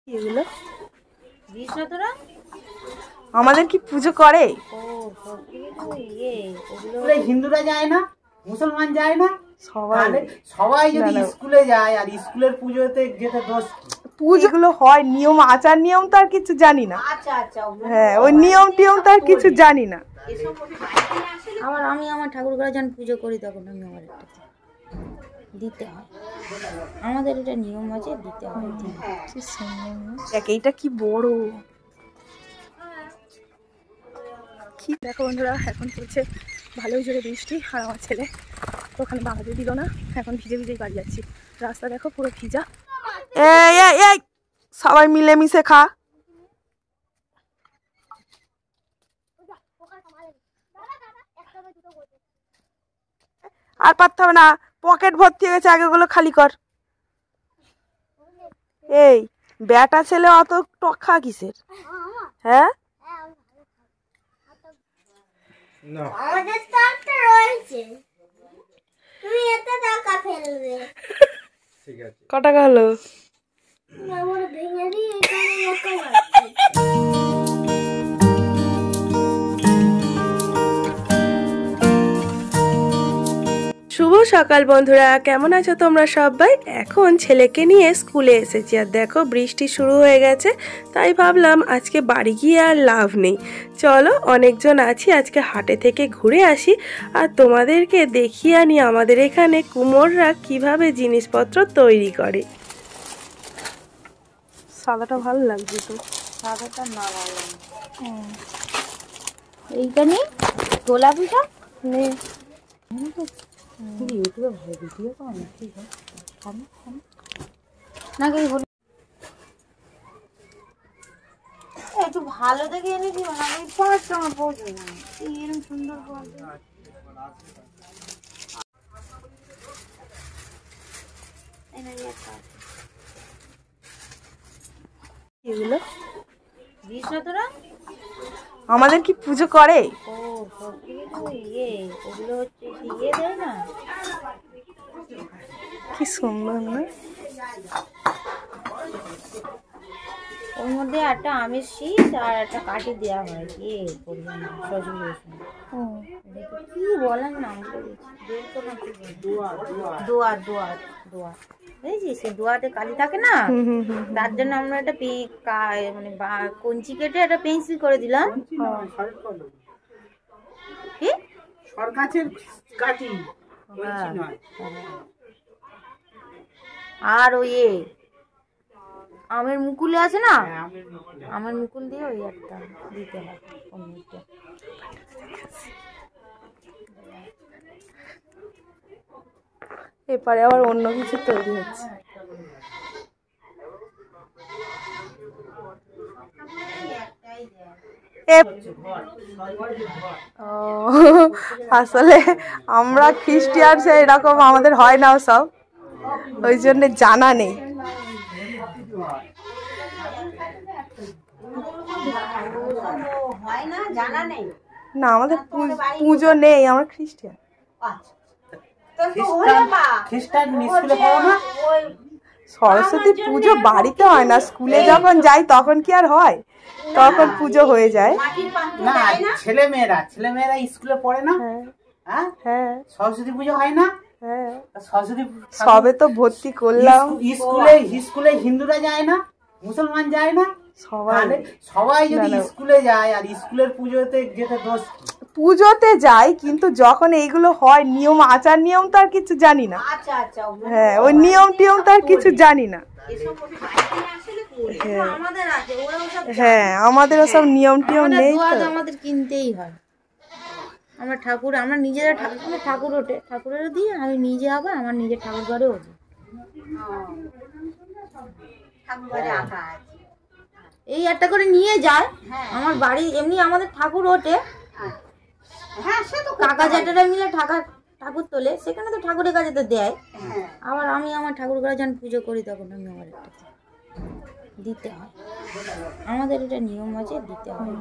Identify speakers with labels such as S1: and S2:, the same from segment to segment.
S1: এগুলো আমাদের কি পুজো করে?
S2: হিন্দুরা যায় না, মুসলমান যায় না, সবাই যদি স্কুলে যায় আর স্কুলের পুজোতে যেতে দোষ
S1: পুজোগুলো হয় নিয়ম আচার নিয়ম তো আর কিছু জানি না। হ্যাঁ, ওই নিয়ম টিয়ম তো আর কিছু জানি না।
S3: আমি আমার ঠাকুর ঘরে যখন পুজো করি তখন আমি আমার একটা দিতে হয়, আমাদের এটা নিয়ম আছে, দিতে হয়।
S1: দেখ এইটা কি বড়, কি দেখো বন্ধুরা, এখন চলছে ভালোই জোরে বৃষ্টি। আর আমার ছেলে ওখানে বাগাতে দিল না, এখন ভিজে ভিজেই বাড়ি যাচ্ছি। রাস্তা দেখো পুরো ভিজা। এই সবাই মিলেমিশে খা। আর পারতে হবে না, পকেট ভর্তি হয়ে গেছে, আগেগুলো খালি কর। এই বেটা ছেলে অত টক খা কিসের? হ্যাঁ, ক টাকা হলো? শুভ সকাল বন্ধুরা, কেমন আছো তোমরা সবাই? এখন ছেলেকে নিয়ে স্কুলে এসেছি, আর দেখো বৃষ্টি শুরু হয়ে গেছে। তাই ভাবলাম আজকে বাড়ি গিয়ে আর লাভ নেই, চলো অনেকজন আছি আজকে হাটে থেকে ঘুরে আসি আর তোমাদেরকে দেখিয়ে আনি আমাদের এখানে কুমোররা কিভাবে জিনিসপত্র তৈরি করে। সাদাটা ভালো লাগছে তো,
S3: সাদাটা না ভালো লাগে। এইখানে গোলাপিটা
S1: নেই।
S3: ইউটিউবে ভালো ভিডিও পাও না, ঠিক আছে নাকি একটু ভালো দেখে এনে দিও না, আমি 5 টাকা পড়বে না এরকম সুন্দর
S1: এগুলো
S3: দিস না তোরা?
S1: আমাদের কি পুজো করে?
S3: ওগুলো হচ্ছে দেয় না,
S1: কি সুন্দর না?
S3: ওর মধ্যে একটা আমের শীষ আর একটা কাঠি দেওয়া হয়, কি করবেন সজুরের কি বলেন না, দোয়া দোয়া দোয়া বুঝেছিস, সে দোয়াতে কালি থাকে না, তার জন্য আমরা একটা মানে কঞ্চি কেটে একটা পেন্সিল করে দিলাম। কি আর ওই আমের মুকুলে আছে না, আমের মুকুল দিয়ে ওই একটা দিতে হয়।
S1: এরপরে আবার অন্য কিছু তৈরি হচ্ছে। আসলে আমরা খ্রিস্টান, এরকম আমাদের হয় না সব, ওই জন্য জানা নেই। না, আমাদের পুজো নেই, আমরা খ্রিস্টান। সরস্বতী পুজো বাড়িতে হয় না, স্কুলে যখন যাই তখন কি আর হয়, তখন পুজো হয়ে যায়।
S2: না, ছেলে মেয়েরা স্কুলে পড়ে না,
S1: হ্যাঁ
S2: সরস্বতী পুজো হয় না।
S1: হ্যাঁ,
S2: সরস্বতী
S1: সবে তো ভর্তি করলাম।
S2: স্কুলে হিন্দুরা যায় না, মুসলমান যায় না, সবাই যদি স্কুলে যায় আর স্কুলের পুজোতে যেতে দোষ
S1: পুজোতে যাই, কিন্তু যখন এইগুলো হয় নিয়ম আচার নিয়ম তো আর কিছু জানি না। হ্যাঁ, ওই নিয়ম টিয়ম তো আর কিছু জানি না। হ্যাঁ, আমাদের ওসব নিয়ম টিয়ম নেই তো,
S3: আমাদের কিনতেই হয়। আমরা ঠাকুর, আমরা নিজেরা ঠাকুর ওঠে, ঠাকুরেরও দিই, আমি নিজে আবার আমার নিজের ঠাকুর ঘরেও দিই। এই একটা করে নিয়ে যায় আমার বাড়ি, এমনি আমাদের ঠাকুর ওঠে, কাকা জ্যাঠারা মিলে ঠাকুর তোলে, সেখানে তো ঠাকুরের কাছে তো দেয়। আবার আমি আমার ঠাকুর ঘরে যখন পুজো করি তখন আমি আমার একটা দিতে হয়, আমাদের এটা নিয়ম আছে, দিতে হয়।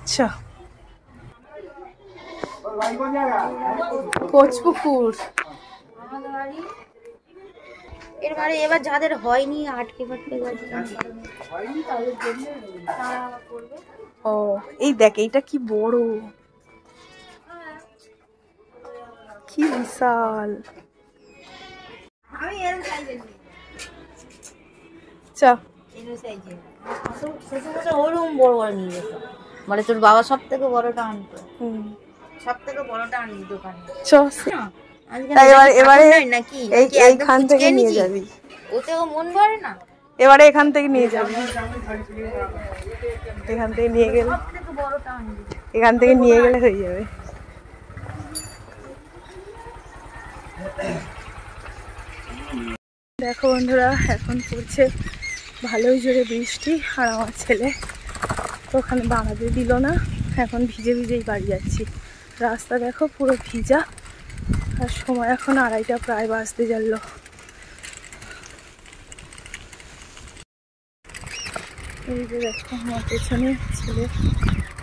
S1: আচ্ছা, কোচপুকুর।
S3: আমাদের বাড়ি এর বাড়ি এবার যাদের হয়নি আটকে ফাটকে গেছে
S1: ও এই দেখ এইটা কি বড়, কি বিশাল।
S3: আমি এর সাইজে
S1: চা
S3: এর সাইজে শ্বশুর ওরকম বড় বড় নিয়ে যেত, মানে তোর বাবা সব থেকে বড়টা আনতো, সব থেকে বড়টা আনি দোকানে।
S1: এবারে
S3: নাকি
S1: এইখান থেকে নিয়ে যাবি,
S3: ওতেও মন ভরে না।
S1: এবারে এখান থেকে নিয়ে যাবি, এখান থেকে নিয়ে গেলে
S3: বড়টা আনবি,
S1: এখান থেকে নিয়ে গেলে হয়ে যাবে। দেখো বন্ধুরা এখন পড়ছে ভালোই জোরে বৃষ্টি, আর আমার ছেলে তো ওখানে বাড়াতে দিল না, এখন ভিজে ভিজেই বাড়ি যাচ্ছি। রাস্তা দেখো পুরো ভিজা, আর সময় এখন 2:30 প্রায় বাজতে গেল। এই যে দেখো আমার পেছনে ছেলে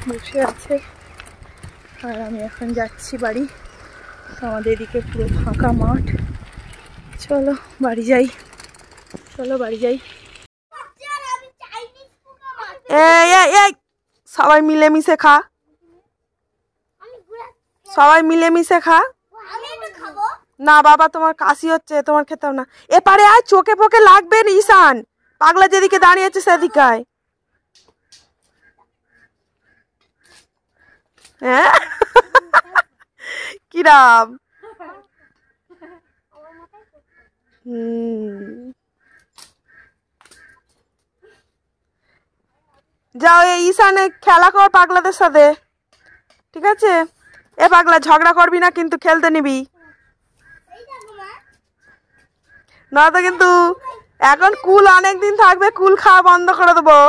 S1: বসে আছে, আর আমি এখন যাচ্ছি বাড়ি। আমাদের এদিকে পুরো ফাঁকা মাঠ, চলো বাড়ি যাই, চলো বাড়ি যাই। এই সবাই মিলেমিশে খা, সবাই মিলেমিশে খা। না বাবা তোমার কাশি হচ্ছে, তোমার খেতাম না। এপারে আয়, চোখে পোকে লাগবে না। ঈশান পাগলা যেদিকে দাঁড়িয়ে আছে সেদিকে আয়। হ্যাঁ কিরাম যাও এই ঈশানে খেলা কর পাগলাদের সাথে, ঠিক আছে? এ পাগলা ঝগড়া করবি না কিন্তু, খেলতে নিবি নয়তো কিন্তু এখন কুল অনেকদিন থাকবে, কুল খাওয়া বন্ধ করে দেবো।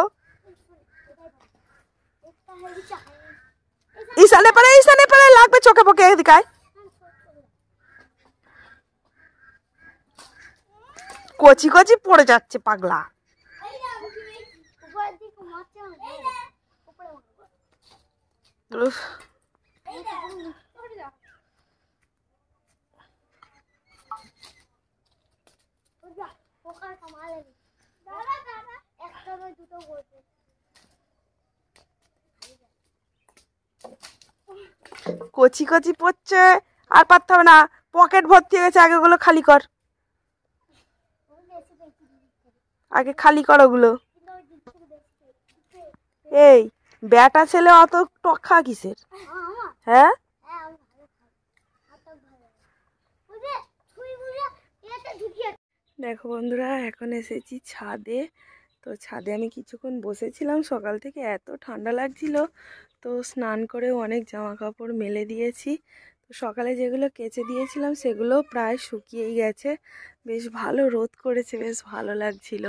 S1: ঈশানে পারে লাগবে চোখে পোকে, এদিকায় কচি কচি পড়ে যাচ্ছে পাগলা। কচি কচি পড়ছে, আর পারতে হবে না, পকেট ভর্তি হয়ে গেছে, আগে ওগুলো খালি কর, আগে খালি কর ওগুলো। এই ব্যাটা ছেলে অত টক্কা কিসের? হ্যাঁ দেখো বন্ধুরা এখন এসেছি ছাদে। তো ছাদে আমি কিছুক্ষণ বসেছিলাম, সকাল থেকে এত ঠান্ডা লাগছিল, তো স্নান করেও অনেক জামা কাপড় মেলে দিয়েছি। তো সকালে যেগুলো কেচে দিয়েছিলাম সেগুলো প্রায় শুকিয়েই গেছে, বেশ ভালো রোদ করেছে, বেশ ভালো লাগছিল।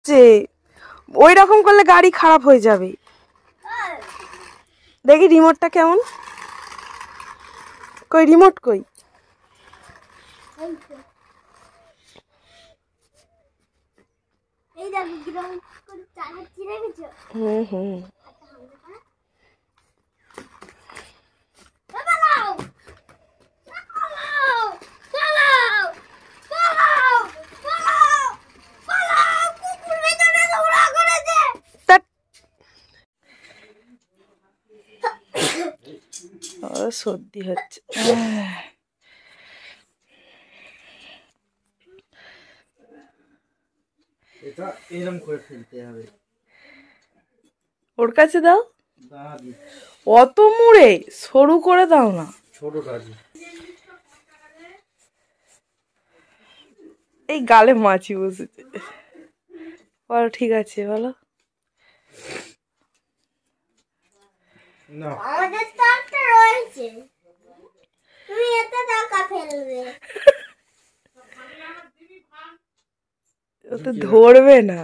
S1: যে ওই রকম করলে গাড়ি খারাপ হয়ে যাবে। দেখি রিমোটটা কেমন, কই রিমোট কই? হুম সর্দি হচ্ছে।
S2: এটা এরকম করে ফেলতে হবে,
S1: ওর কাছে দাও, অত মুড়ে সরু করে দাও না,
S2: ছোটটা
S1: এই গালে মাছি বসেছে। বলো ঠিক আছে বলো।
S4: আমাদের তো একটা রয়েছে, তুমি এতে টাকা ফেলবে,
S1: ও তো ধরবে না।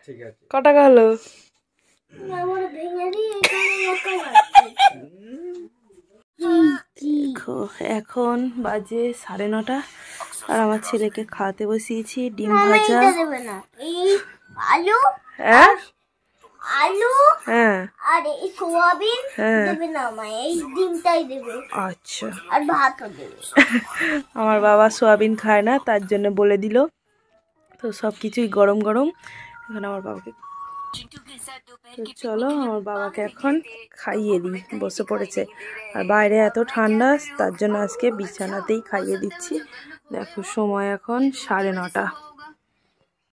S2: ঠিক আছে
S1: ক টাকা হলো? এখন বাজে 9:30, আর আমার ছেলেকে খাওয়াতে বসিয়েছি ডিম ভাজা।
S4: আলু
S1: হ্যাঁ
S4: আলু
S1: হ্যাঁ
S4: আর এই সোয়াবিন
S1: হ্যাঁ
S4: দেবে না আমায়, এই ডিমটাই দেবে
S1: আচ্ছা।
S4: আর ভাতও দেবে।
S1: আমার বাবা সোয়াবিন খায় না, তার জন্য বলে দিল। তো সব কিছুই গরম গরম এখন আমার বাবাকে। তো চলো আমার বাবাকে এখন খাইয়ে দিই, বসে পড়েছে। আর বাইরে এত ঠান্ডা, তার জন্য আজকে বিছানাতেই খাইয়ে দিচ্ছি। দেখো সময় এখন 9:30।